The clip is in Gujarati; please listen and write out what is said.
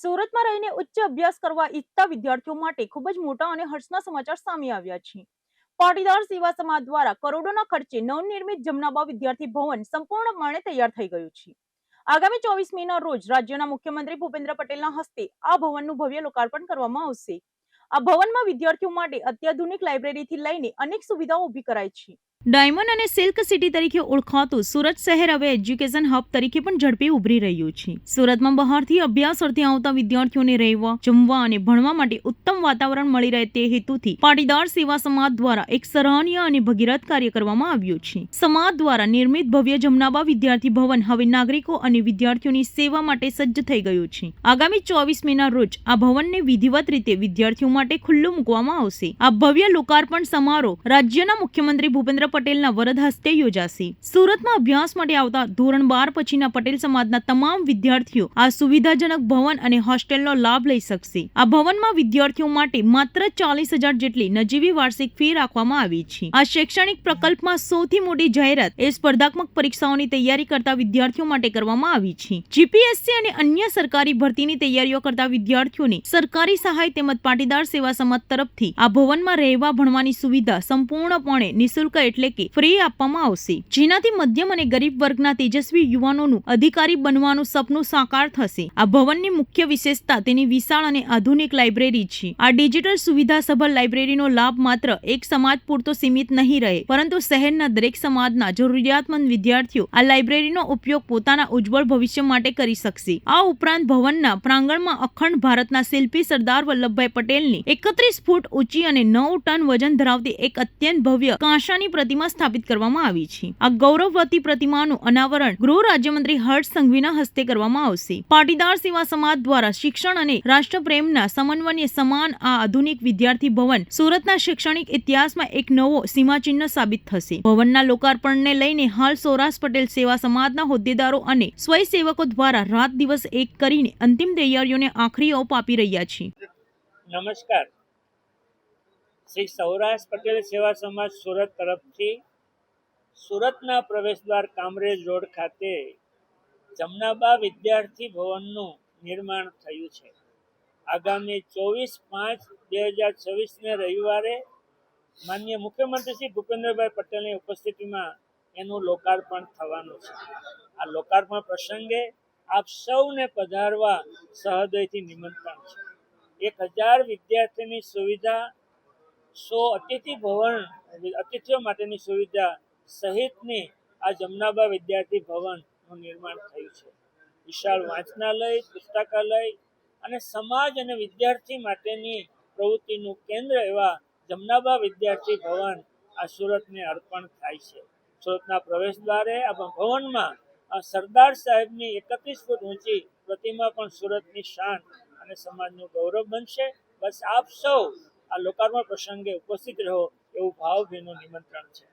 સુરતમાં રહીને ઉચ્ચ અભ્યાસ કરવા ઈચ્છતા વિદ્યાર્થીઓ માટે ખૂબ જ મોટા અને હર્ષના સમાચાર સામે આવ્યા છે. પાટીદાર સેવા સમાજ દ્વારા કરોડોના ખર્ચે નવનિર્મિત જમનાબા વિદ્યાર્થી ભવન સંપૂર્ણપણે તૈયાર થઈ ગયું છે. આગામી 24 મેના રોજ રાજ્યના મુખ્યમંત્રી ભૂપેન્દ્ર પટેલના હસ્તે આ ભવનનું ભવ્ય લોકાર્પણ કરવામાં આવશે. આ ભવનમાં વિદ્યાર્થીઓ માટે અત્યાધુનિક લાઇબ્રેરીથી લઈને અનેક સુવિધાઓ ઊભી કરાઈ છે. ડાયમંડ અને સિલ્ક સિટી તરીકે ઓળખાતું સુરત શહેર હવે એજ્યુકેશન હબ તરીકે પણ ઝડપી ઉભરી રહ્યું છે. સુરતમાં બહારથી અભ્યાસ અર્થે આવતા વિદ્યાર્થીઓને રહેવા, જમવા અને ભણવા માટે ઉત્તમ વાતાવરણ મળી રહે તે હેતુથી પાટીદાર સેવા સમાજ દ્વારા એક સરાહનીય અને ભગીરથ કાર્ય કરવામાં આવ્યું છે. સમાજ દ્વારા નિર્મિત ભવ્ય જમનાબા વિદ્યાર્થી ભવન હવે નાગરિકો અને વિદ્યાર્થીઓની સેવા માટે સજ્જ થઈ ગયું છે. આગામી 24 મેના રોજ આ ભવનને વિધિવત રીતે વિદ્યાર્થીઓ માટે ખુલ્લું મૂકવામાં આવશે. આ ભવ્ય લોકાર્પણ સમારોહ રાજ્યના મુખ્યમંત્રી ભૂપેન્દ્ર પટેલના વરદ હસ્તે યોજાશે. સુરતમાં અભ્યાસ માટે આવતા ધોરણ 12 પછીના પટેલ સમાજના તમામ વિદ્યાર્થીઓ આ સુવિધાજનક ભવન અને હોસ્ટેલનો લાભ લઈ શકશે. આ ભવનમાં વિદ્યાર્થીઓ માટે માત્ર 40,000 જેટલી નજીવી વાર્ષિક ફી રાખવામાં આવી છે. આ શૈક્ષણિક પ્રકલ્પમાં સૌથી મોટી જાહેરાત એ સ્પર્ધાત્મક પરીક્ષાઓની તૈયારી કરતા વિદ્યાર્થીઓ માટે કરવામાં આવી છે. જીપીએસસી અને અન્ય સરકારી ભરતીની તૈયારીઓ કરતા વિદ્યાર્થીઓને સરકારી સહાય તેમજ પાટીદાર સેવા સમાજ તરફથી આ ભવનમાં રહેવા ભણવાની સુવિધા સંપૂર્ણપણે નિઃશુલ્ક એટલે કે ફ્રી આપવામાં આવશે, જેનાથી મધ્યમ અને ગરીબ વર્ગના તેજસ્વી યુવાનોનું અધિકારી બનવાનું સપનું સાકાર થશે. આ ભવનની મુખ્ય વિશેષતા તેની વિશાળ અને આધુનિક લાઇબ્રેરી છે. આ ડિજિટલ સુવિધાસભર લાઇબ્રેરીનો લાભ માત્ર એક સમાજ પૂરતો સીમિત નહીં રહે, પરંતુ શહેરના દરેક સમાજના જરૂરિયાતમંદ વિદ્યાર્થીઓ આ લાઇબ્રેરીનો ઉપયોગ પોતાના ઉજ્જવળ ભવિષ્ય માટે કરી શકશે. આ ઉપરાંત ભવનના પ્રાંગણમાં અખંડ ભારતના શિલ્પી સરદાર વલ્લભભાઈ પટેલની 31 ફૂટ ઊંચી અને 9 ટન વજન ધરાવતી એક અત્યંત ભવ્ય કાંસાની પ્રતિમા સ્થાપિત કરવામાં આવી છે. આ ગૌરવવતી પ્રતિમાનું અનાવરણ ગૃહ રાજ્યમંત્રી હર્ષ સંઘવીના હસ્તે કરવામાં આવશે. પાટીદાર સેવા સમાજ દ્વારા શિક્ષણ અને રાષ્ટ્રપ્રેમના સમન્વયને સમાન આ આધુનિક વિદ્યાર્થી ભવન સુરતના શૈક્ષણિક ઇતિહાસમાં એક નવો સીમાચિહ્ન સાબિત થશે. ભવનના લોકાર્પણને લઈને હાલ સૌરાષ્ટ્ર પટેલ સેવા સમાજના હોદ્દેદારો અને સ્વયંસેવકો દ્વારા રાત દિવસ એક કરીને અંતિમ તૈયારીઓને આખરી ઓપ આપી રહ્યા છે. નમસ્કાર. શ્રી સૌરાષ્ટ્ર પટેલ સેવા સમાજ સુરત તરફથી સુરતના પ્રવેશદ્વાર કામરેજ રોડ ખાતે જમનાબા વિદ્યાર્થી ભવનનું નિર્માણ થયું છે. આગામી 24/5/2026ને રવિવારે માનનીય મુખ્યમંત્રી શ્રી ભૂપેન્દ્રભાઈ પટેલની ઉપસ્થિતિમાં એનું લોકાર્પણ થવાનું છે. આ લોકાર્પણ પ્રસંગે આપ સૌને પધારવા સહૃદયથી નિમંત્રણ છે. 1000 વિદ્યાર્થીની સુવિધા, 100 અતિથિઓ માટેની સુવિધા સહિતની આ જમનાબા વિદ્યાર્થી ભવનનું નિર્માણ થયું છે. વિશાળ વાંચનાલય, પુસ્તકાલય અને સમાજ અને વિદ્યાર્થી માટેની પ્રવૃત્તિનું કેન્દ્ર એવા જમનાબા વિદ્યાર્થી ભવન આ સુરતને અર્પણ થાય છે. સુરતના પ્રવેશદ્વારે આ ભવનમાં સરદાર સાહેબની 31 ફૂટ ઊંચી પ્રતિમા પણ સુરતની શાન અને સમાજનું ગૌરવ બનશે. બસ આપ સૌ આ લોકાર્પણ પ્રસંગે ઉપસ્થિત રહો એવું ભાવભીનું નિમંત્રણ છે.